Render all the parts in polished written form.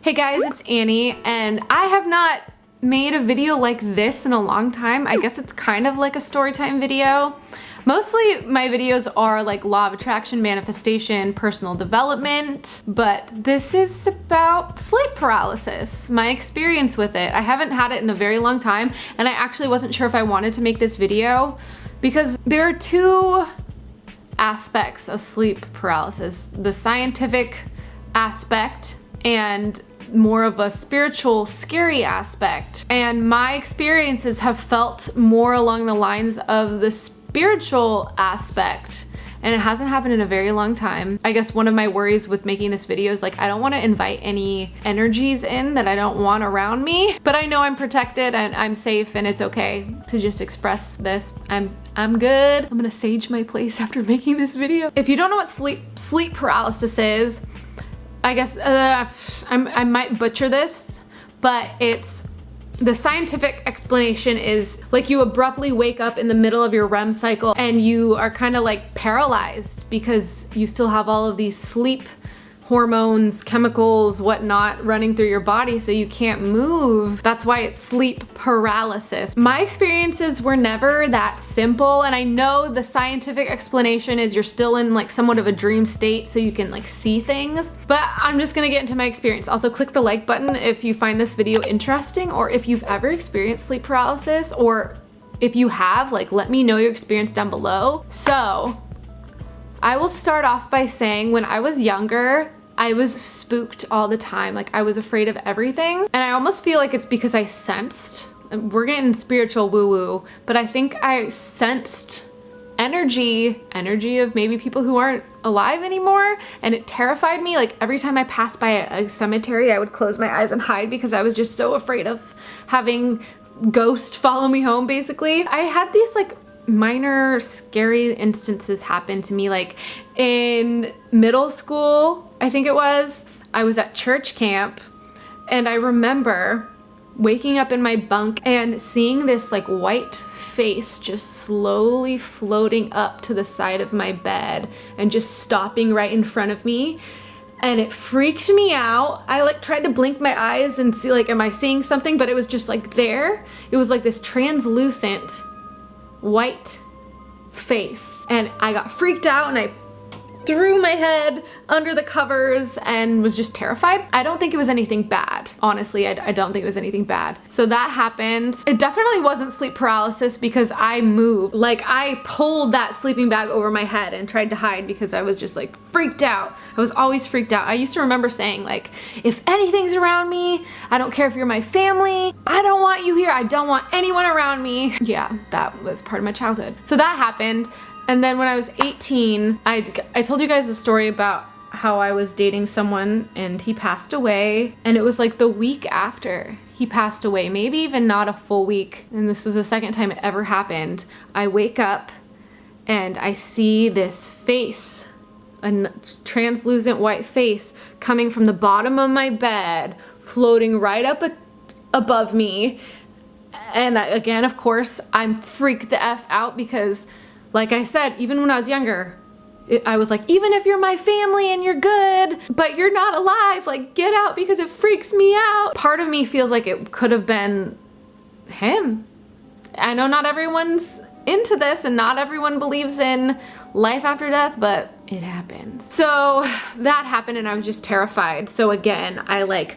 Hey guys, it's Annie, and I have not made a video like this in a long time. I guess it's kind of like a story time video. Mostly my videos are like law of attraction, manifestation, personal development, but this is about sleep paralysis, my experience with it. I haven't had it in a very long time, and I actually wasn't sure if I wanted to make this video because there are two aspects of sleep paralysis: the scientific aspect and more of a spiritual, scary aspect. And my experiences have felt more along the lines of the spiritual aspect, and it hasn't happened in a very long time. I guess one of my worries with making this video is like, I don't want to invite any energies in that I don't want around me, but I know I'm protected and I'm safe, and it's okay to just express this. I'm good. I'm gonna sage my place after making this video. If you don't know what sleep paralysis is, I guess I might butcher this, but the scientific explanation is like you abruptly wake up in the middle of your REM cycle and you are kind of like paralyzed because you still have all of these sleep hormones, chemicals, whatnot running through your body, so you can't move. That's why it's sleep paralysis. My experiences were never that simple, and I know the scientific explanation is you're still in like somewhat of a dream state so you can like see things, but I'm just gonna get into my experience. Also, click the like button if you find this video interesting, or if you've ever experienced sleep paralysis, or if you have, like, let me know your experience down below. So I will start off by saying when I was younger, I was spooked all the time. Like, I was afraid of everything. And I almost feel like it's because I sensed, we're getting spiritual woo-woo, but I think I sensed energy of maybe people who aren't alive anymore, and it terrified me. Like, every time I passed by a cemetery, I would close my eyes and hide because I was just so afraid of having ghosts follow me home, basically. I had these like minor scary instances happen to me. Like in middle school, I think it was, I was at church camp, and I remember waking up in my bunk and seeing this like white face just slowly floating up to the side of my bed and just stopping right in front of me. And it freaked me out. I like tried to blink my eyes and see like, am I seeing something? But it was just like there. It was like this translucent white face, and I got freaked out and I threw my head under the covers and was just terrified. I don't think it was anything bad. Honestly, I don't think it was anything bad. So that happened. It definitely wasn't sleep paralysis because I moved. Like, I pulled that sleeping bag over my head and tried to hide because I was just like freaked out. I was always freaked out. I used to remember saying like, if anything's around me, I don't care if you're my family, I don't want you here. I don't want anyone around me. Yeah, that was part of my childhood. So that happened. And then when I was 18, I told you guys a story about how I was dating someone and he passed away. And it was like the week after he passed away, maybe even not a full week. And this was the second time it ever happened. I wake up and I see this face, a translucent white face coming from the bottom of my bed, floating right up above me. And again, of course, I'm freaked the F out because, like I said, even when I was younger, I was like, even if you're my family and you're good, but you're not alive, like, get out because it freaks me out. Part of me feels like it could have been him. I know not everyone's into this and not everyone believes in life after death, but it happens. So that happened and I was just terrified. So again, I like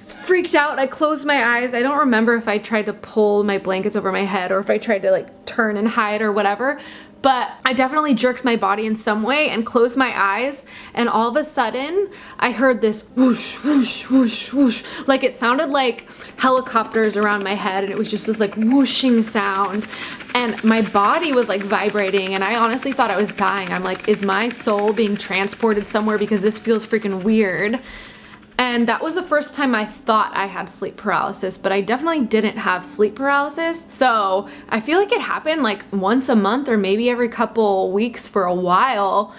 freaked out. I closed my eyes. I don't remember if I tried to pull my blankets over my head or if I tried to like turn and hide or whatever, but I definitely jerked my body in some way and closed my eyes, and all of a sudden I heard this whoosh, whoosh, whoosh, whoosh. Like, it sounded like helicopters around my head, and it was just this like whooshing sound, and my body was like vibrating, and I honestly thought I was dying. I'm like, is my soul being transported somewhere because this feels freaking weird? And that was the first time I thought I had sleep paralysis, but I definitely didn't have sleep paralysis. So I feel like it happened like once a month or maybe every couple weeks for a while.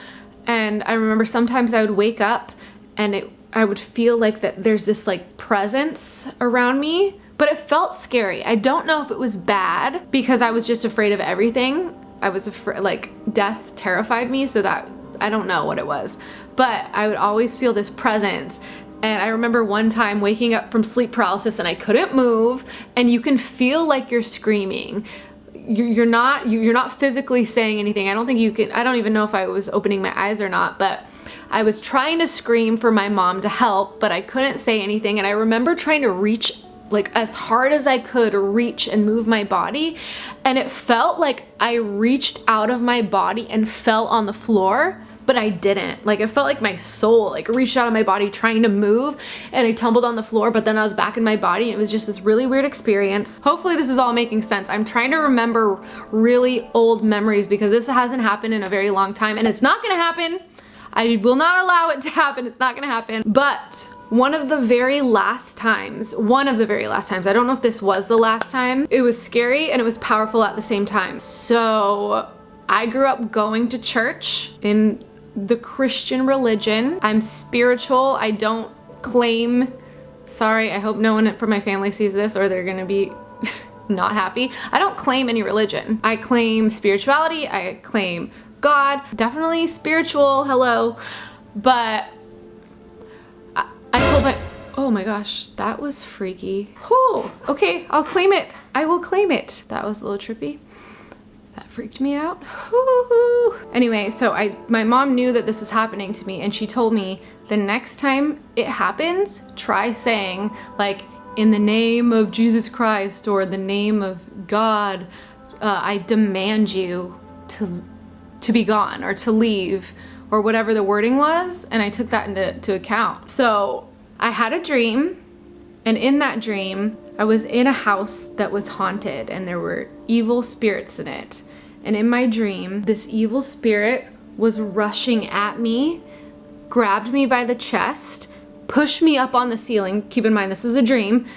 And I remember sometimes I would wake up and I would feel like that there's this like presence around me, but it felt scary. I don't know if it was bad because I was just afraid of everything. I was afraid, like, death terrified me, so that I don't know what it was, but I would always feel this presence. And I remember one time waking up from sleep paralysis and I couldn't move, and you can feel like you're screaming. You're not physically saying anything. I don't think you can, I don't even know if I was opening my eyes or not, but I was trying to scream for my mom to help, but I couldn't say anything. And I remember trying to reach, like as hard as I could reach and move my body. And it felt like I reached out of my body and fell on the floor, but I didn't. Like it felt like my soul like reached out of my body trying to move, and I tumbled on the floor, but then I was back in my body. And it was just this really weird experience. Hopefully this is all making sense. I'm trying to remember really old memories because this hasn't happened in a very long time, and it's not gonna happen. I will not allow it to happen. It's not gonna happen. But one of the very last times, I don't know if this was the last time, it was scary and it was powerful at the same time. So I grew up going to church in the Christian religion. I'm spiritual. I don't claim, sorry, I hope no one from my family sees this or they're gonna be not happy. I don't claim any religion. I claim spirituality. I claim God, definitely spiritual, hello. But I told my, oh my gosh, that was freaky. Whew, okay, I'll claim it. I will claim it. That was a little trippy. That freaked me out. Woo-hoo. Anyway, so my mom knew that this was happening to me, and she told me the next time it happens, try saying like, in the name of Jesus Christ or the name of God, I demand you to be gone or to leave, or whatever the wording was. And I took that into account. So I had a dream, and in that dream, I was in a house that was haunted and there were evil spirits in it. And in my dream, this evil spirit was rushing at me, grabbed me by the chest, pushed me up on the ceiling. Keep in mind, this was a dream.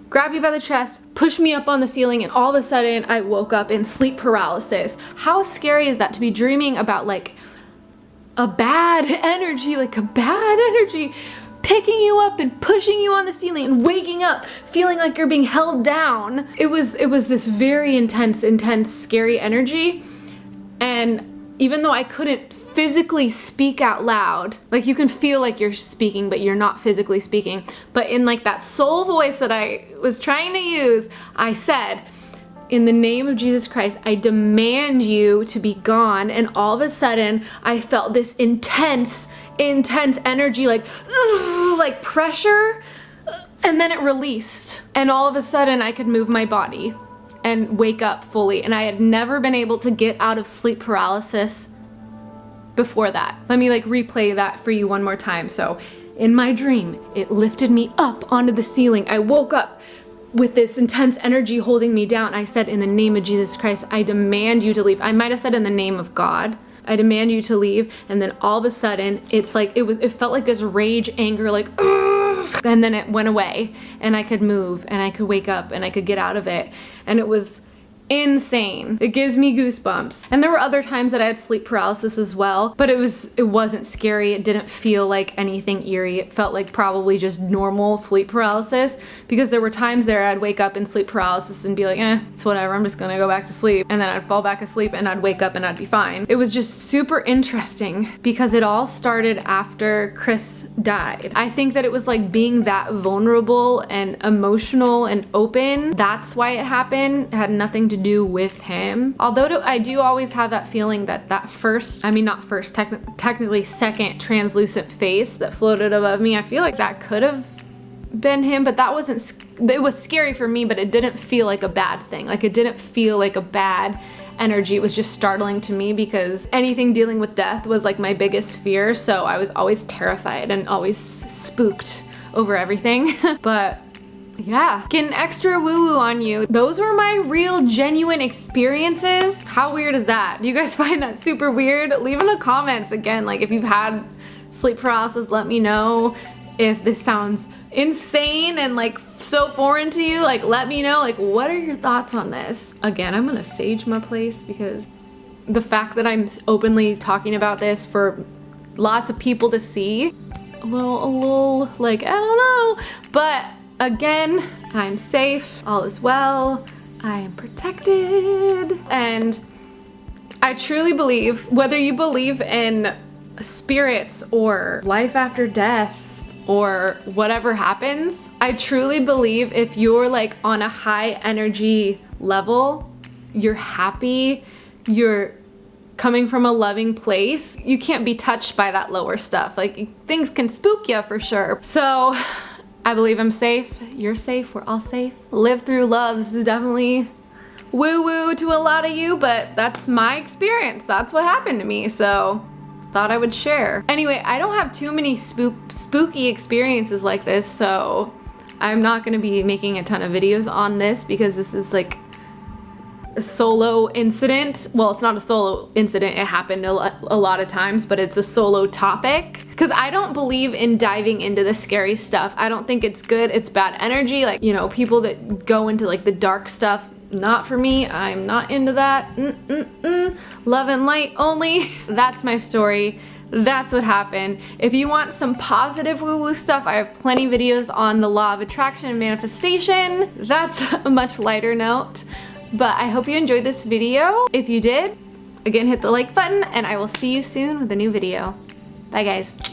Grabbed me by the chest, pushed me up on the ceiling, and all of a sudden I woke up in sleep paralysis. How scary is that to be dreaming about like a bad energy, picking you up and pushing you on the ceiling and waking up feeling like you're being held down. It was this very intense, scary energy. And even though I couldn't physically speak out loud, like you can feel like you're speaking, but you're not physically speaking. But in like that soul voice that I was trying to use, I said, in the name of Jesus Christ, I demand you to be gone. And all of a sudden I felt this intense energy, like pressure, and then it released. And all of a sudden I could move my body and wake up fully. And I had never been able to get out of sleep paralysis before that. Let me like replay that for you one more time. So in my dream, it lifted me up onto the ceiling. I woke up with this intense energy holding me down. I said, in the name of Jesus Christ, I demand you to leave. I might have said in the name of God, I demand you to leave. And then all of a sudden, it's like, it felt like this rage, anger, like, ugh! And then it went away and I could move and I could wake up and I could get out of it. And it was insane. It gives me goosebumps. And there were other times that I had sleep paralysis as well, but it wasn't scary. It didn't feel like anything eerie. It felt like probably just normal sleep paralysis, because there were times there I'd wake up in sleep paralysis and be like, it's whatever, I'm just gonna go back to sleep. And then I'd fall back asleep and I'd wake up and I'd be fine. It was just super interesting because it all started after Chris died. I think that it was like being that vulnerable and emotional and open. That's why it happened. It had nothing to do with him. Although I do always have that feeling that technically second translucent face that floated above me, I feel like that could have been him, but that wasn't, it was scary for me, but it didn't feel like a bad thing. Like it didn't feel like a bad energy. It was just startling to me because anything dealing with death was like my biggest fear. So I was always terrified and always spooked over everything. But yeah, getting extra woo-woo on you. Those were my real, genuine experiences. How weird is that? Do you guys find that super weird? Leave in the comments again, like if you've had sleep paralysis, let me know. If this sounds insane and like so foreign to you, like let me know, like what are your thoughts on this? Again, I'm gonna sage my place because the fact that I'm openly talking about this for lots of people to see, a little like, I don't know. But again, I'm safe, all is well, I am protected. And I truly believe, whether you believe in spirits or life after death, or whatever happens, I truly believe if you're like on a high energy level, you're happy, you're coming from a loving place, you can't be touched by that lower stuff. Like, things can spook you for sure. So I believe I'm safe, you're safe, we're all safe. Live through loves is definitely woo-woo to a lot of you, but that's my experience. That's what happened to me, so thought I would share. Anyway, I don't have too many spooky experiences like this, so I'm not gonna be making a ton of videos on this because this is like a solo incident. Well, it's not a solo incident, it happened a lot of times, but it's a solo topic because I don't believe in diving into the scary stuff. I don't think it's good, it's bad energy. Like, you know, people that go into like the dark stuff, not for me. I'm not into that. Love and light only. That's my story. That's what happened. If you want some positive woo-woo stuff, I have plenty of videos on the law of attraction and manifestation. That's a much lighter note. But I hope you enjoyed this video. If you did, again, hit the like button and I will see you soon with a new video. Bye guys.